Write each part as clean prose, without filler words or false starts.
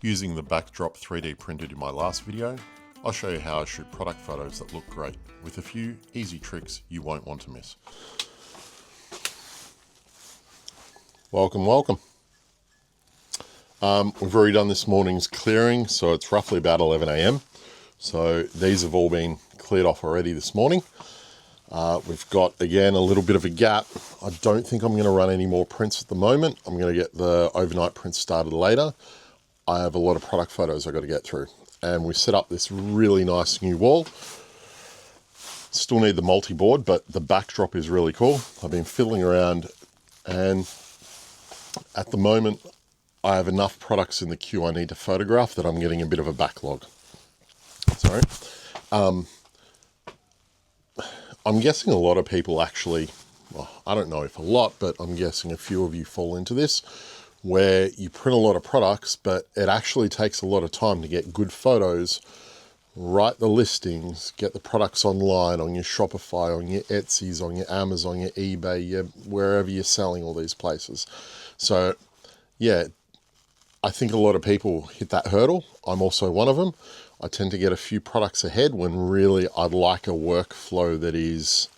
Using the backdrop 3D printed in my last video, I'll show you how I shoot product photos that look great with a few easy tricks you won't want to miss. Welcome. We've already done this morning's clearing, so it's roughly about 11 AM. So these have all been cleared off already this morning. We've got, again, a little bit of a gap. I don't think I'm going to run any more prints at the moment. I'm going to get the overnight prints started later. I have a lot of product photos I've got to get through. And we set up this really nice new wall. Still need the multi-board, but the backdrop is really cool. I've been fiddling around, and at the moment, I have enough products in the queue I need to photograph that I'm getting a bit of a backlog. Sorry. I'm guessing a lot of people actually, well, I don't know if a lot, but I'm guessing a few of you fall into this, where you print a lot of products, but it actually takes a lot of time to get good photos, write the listings, get the products online on your Shopify, on your Etsy's, on your Amazon, your eBay, wherever you're selling all these places. So yeah, I think a lot of people hit that hurdle. I'm also one of them. I tend to get a few products ahead when really I'd like a workflow that is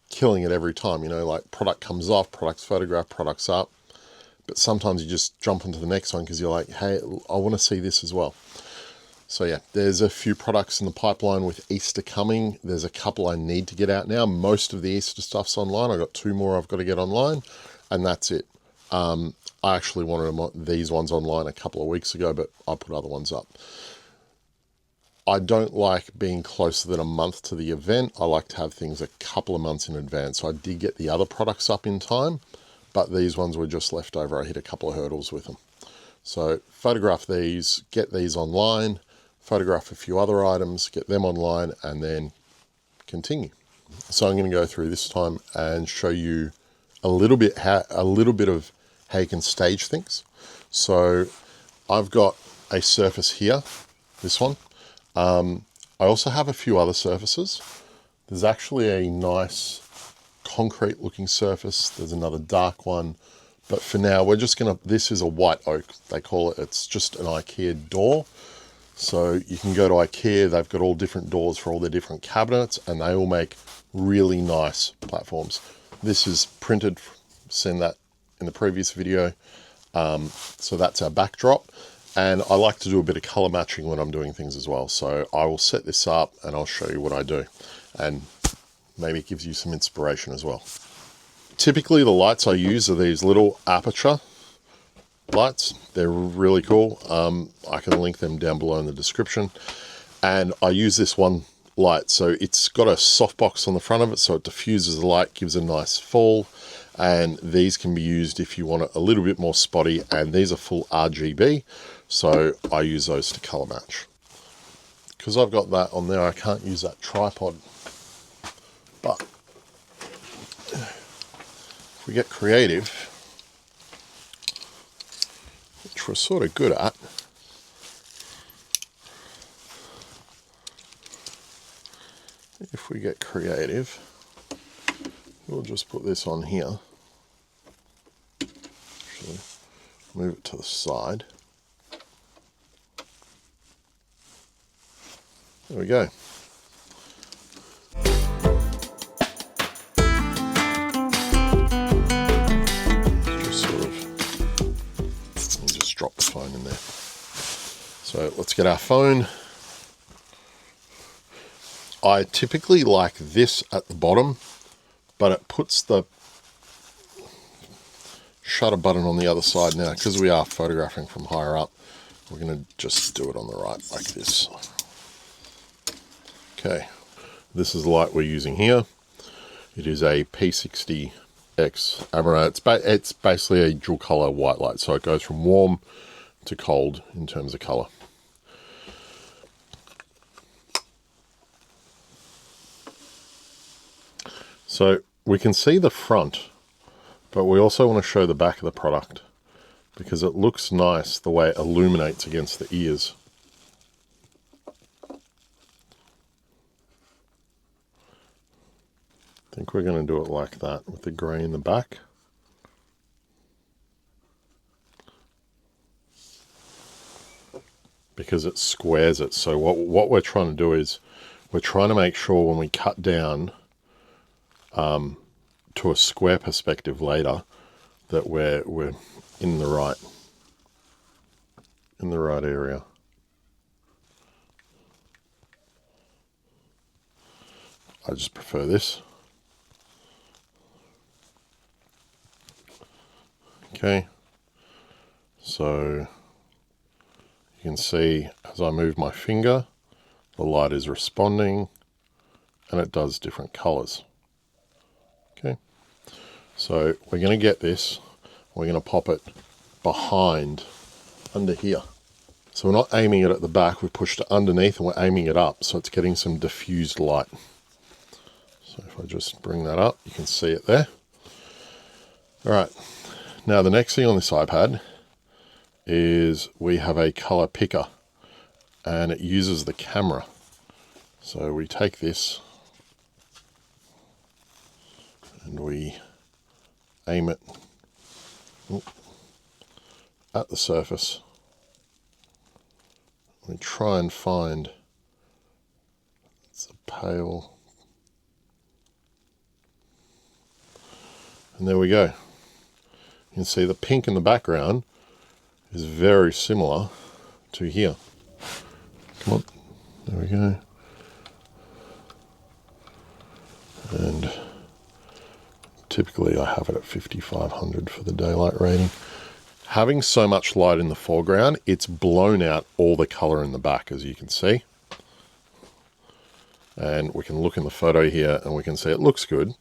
killing it every time. You know, like product comes off, product's photographed, product's up. But sometimes you just jump into the next one because you're like, hey, I want to see this as well. So yeah, there's a few products in the pipeline with Easter coming. There's a couple I need to get out now. Most of the Easter stuff's online. I've got 2 more I've got to get online, and that's it. I actually wanted these ones online a couple of weeks ago, but I put other ones up. I don't like being closer than a month to the event. I like to have things a couple of months in advance. So I did get the other products up in time, but these ones were just left over. I hit a couple of hurdles with them. So photograph these, get these online, photograph a few other items, get them online, and then continue. So I'm going to go through this time and show you a little bit of how you can stage things. So I've got a surface here, this one. I also have a few other surfaces. There's actually a nice concrete looking surface. There's another dark one. But for now, we're just going to, this is a white oak, they call it. It's just an IKEA door. So you can go to IKEA, they've got all different doors for all their different cabinets, and they all make really nice platforms. This is printed, seen that in the previous video. So that's our backdrop. And I like to do a bit of color matching when I'm doing things as well. So I will set this up and I'll show you what I do. And maybe it gives you some inspiration as well. Typically the lights I use are these little Aputure lights. They're really cool. I can link them down below in the description. And I use this one light. So it's got a softbox on the front of it, so it diffuses the light, gives a nice fall. And these can be used if you want it a little bit more spotty, and these are full RGB, so I use those to color match. Because I've got that on there, I can't use that tripod. But if we get creative, which we're sort of good at, if we get creative, we'll just put this on here. Actually, move it to the side. There we go. Just sort of, let me just drop the phone in there. So let's get our phone. I typically like this at the bottom, but it puts the shutter button on the other side now. Because we are photographing from higher up, we're going to just do it on the right like this. Okay, this is the light we're using here. It is a P60X Amaranth. It's basically a dual color white light, so it goes from warm to cold in terms of color. So we can see the front, but we also want to show the back of the product because it looks nice the way it illuminates against the ears. I think we're going to do it like that with the grey in the back. because it squares it. So what we're trying to do is we're trying to make sure when we cut down to a square perspective later that we're in the right area. I just prefer this. Okay, so you can see as I move my finger, the light is responding and it does different colors. Okay, so we're going to get this, we're going to pop it behind, under here. So we're not aiming it at the back, we've pushed it underneath and we're aiming it up, so it's getting some diffused light. So if I just bring that up, you can see it there. All right, now the next thing on this iPad is we have a color picker and it uses the camera. So we take this and we aim it at the surface. We try and find, it's a pale, and there we go. You can see the pink in the background is very similar to here. Come on, there we go. And typically I have it at 5500 for the daylight rating. Having so much light in the foreground, it's blown out all the color in the back, as you can see. And we can look in the photo here and we can see it looks good,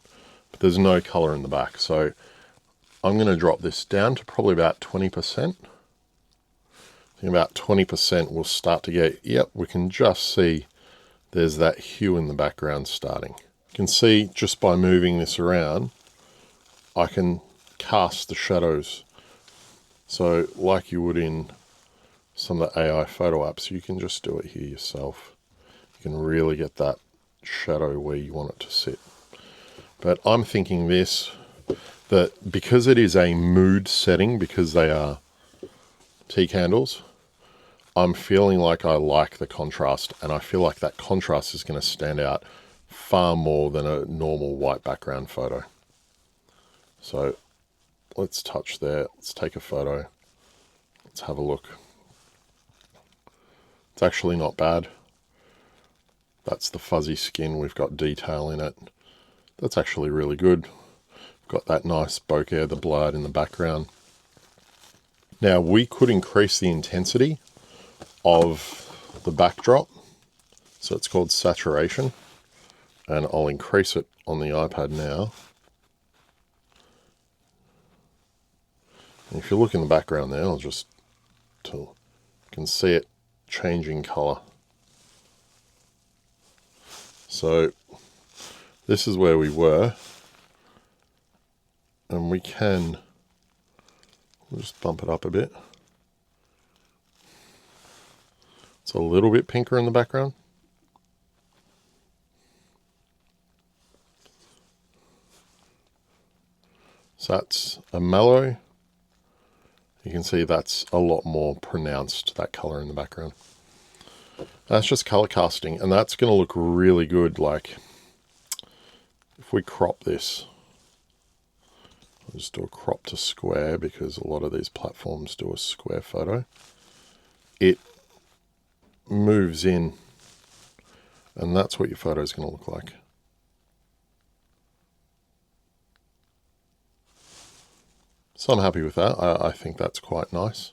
but there's no color in the back. So I'm going to drop this down to probably about 20%. I think about 20% we'll start to get, yep, we can just see there's that hue in the background starting. You can see just by moving this around, I can cast the shadows. So like you would in some of the AI photo apps, you can just do it here yourself. You can really get that shadow where you want it to sit. But I'm thinking this, that because it is a mood setting, because they are tea candles, I'm feeling like I like the contrast, and I feel like that contrast is going to stand out far more than a normal white background photo. So let's touch there, let's take a photo, let's have a look. It's actually not bad. That's the fuzzy skin, we've got detail in it. That's actually really good. Got that nice bokeh, the blood in the background. Now we could increase the intensity of the backdrop. So it's called saturation. And I'll increase it on the iPad now. And if you look in the background there, I'll just, you can see it changing color. So this is where we were. And we can, we'll just bump it up a bit. It's a little bit pinker in the background. So that's a mellow. You can see that's a lot more pronounced, that color in the background. That's just color casting, and that's going to look really good. Like if we crop this, I'll just do a crop to square because a lot of these platforms do a square photo. It moves in, and that's what your photo is going to look like. So I'm happy with that. I think that's quite nice.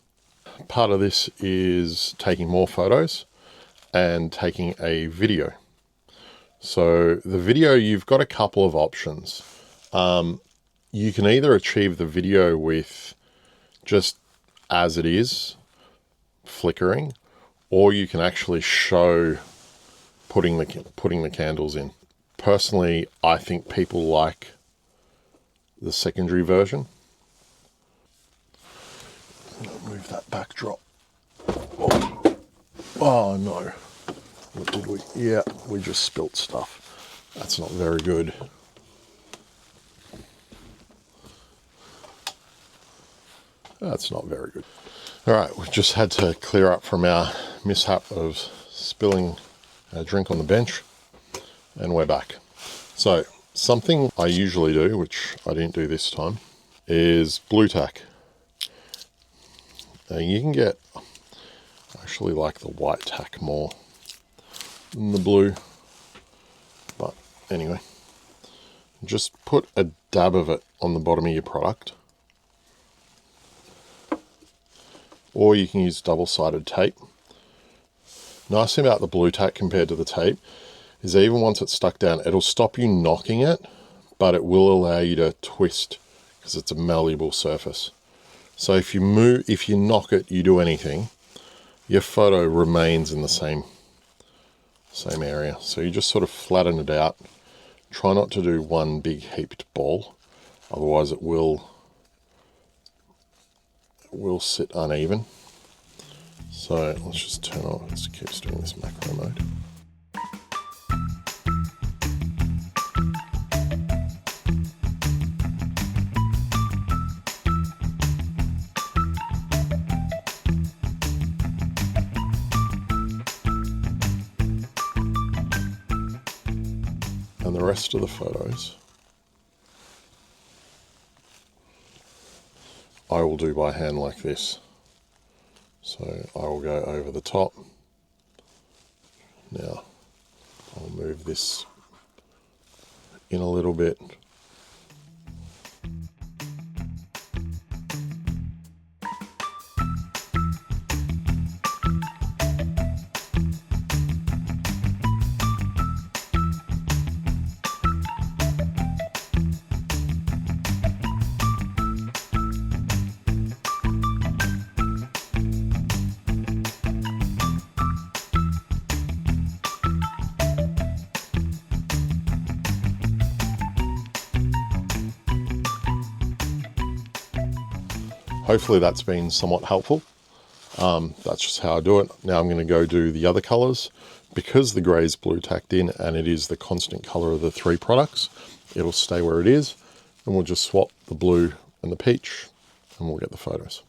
Part of this is taking more photos and taking a video. So the video, you've got a couple of options. You can either achieve the video with just as it is, flickering, or you can actually show putting the candles in. Personally, I think people like the secondary version. I'll move that backdrop. Oh no. What did we? Yeah, we just spilt stuff. That's not very good. That's not very good. All right, we've just had to clear up from our mishap of spilling our drink on the bench, and we're back. So something I usually do, which I didn't do this time, is blue tack. Now you can get, I actually like the white tack more than the blue, but anyway, just put a dab of it on the bottom of your product, or you can use double-sided tape. Nice thing about the blue tack compared to the tape is that even once it's stuck down, it'll stop you knocking it, but it will allow you to twist because it's a malleable surface. So if you knock it, you do anything, your photo remains in the same area. So you just sort of flatten it out. Try not to do one big heaped ball, otherwise it will sit uneven. So let's just turn on, it keeps doing this macro mode. And the rest of the photos I will do by hand like this. So I will go over the top. Now I'll move this in a little bit. Hopefully that's been somewhat helpful. That's just how I do it. Now I'm going to go do the other colors. Because the gray is blue tacked in and it is the constant color of the three products, it'll stay where it is, and we'll just swap the blue and the peach and we'll get the photos.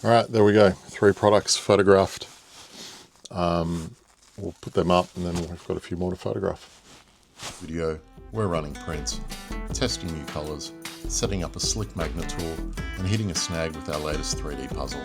All right, there we go. 3 products photographed. We'll put them up and then we've got a few more to photograph. Video, we're running prints, testing new colors, setting up a slick magnet tool, and hitting a snag with our latest 3D puzzle.